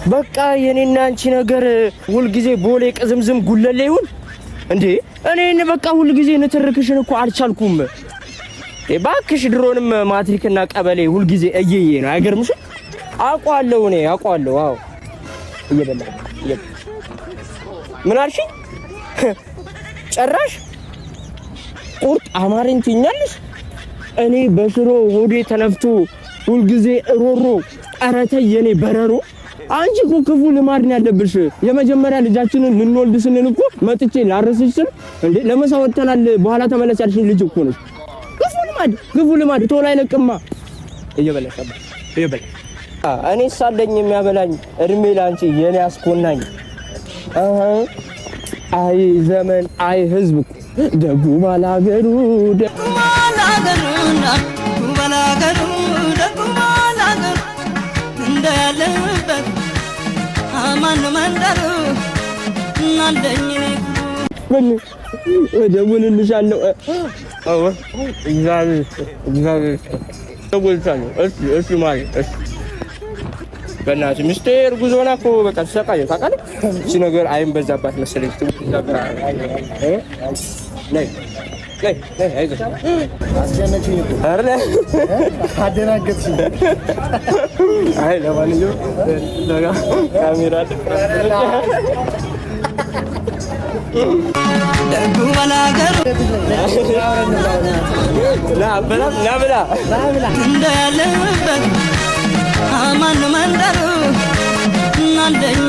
በቃ የኔና አንቺ ነገር ሁል ጊዜ ቦሌ ቅዝምዝም ጉለሌ ይሁን እንዴ? እኔ በቃ ሁል ጊዜ ንትርክሽን እኮ አልቻልኩም። እባክሽ ድሮንም ማትሪክና ቀበሌ ሁል ጊዜ እየየ ነው። አይገርምሽ? አውቀዋለሁ እኔ አውቀዋለሁ። አዎ እየበላ ምን አልሽ? ጭራሽ ቁርጥ አማረኝ ትኛለሽ? እኔ በሽሮ ሆዴ ተነፍቶ ሁል ጊዜ እሮሮ ቀረተ የኔ በረሮ። አንቺ እኮ ክፉ ልማድ ነው ያለብሽ። የመጀመሪያ ልጃችንን ልንወልድ ስንል እኮ መጥቼ ላረስሽ ስል እንዴ ለመሳወተናል በኋላ ተመለስ ያልሽኝ ልጅ እኮ ነሽ። ክፉ ልማድ ቶሎ አይለቅማ። እየበላሽ እኔ ሳለኝ የሚያበላኝ እድሜ ላንቺ የኔ አስኮናኝ። አይ ዘመን አይ ህዝብ ደጉ ባላገሩ እንዳለበት አማን መንደሩ እናንደኝ ምን ደውልልሻለሁ። እግዚአብሔር ደውልልሻለሁ። እሺ ማለት እሺ። በእናትህ ሚስቴር ጉዞ ሆና እኮ በቃ ተሰቃየ ታውቃለህ። እቺ ነገር አይንበዛባት መሰለኝ። ነይ አይዞሽ። አስጨነቅሽኝ እኮ ኧረ አደናገጥሽኝ። አይ ለማንኛውም ካሜራ ደጉ ባላገሩ ና ብላ እንዳለበት አማን መንደሩ እናንደኝ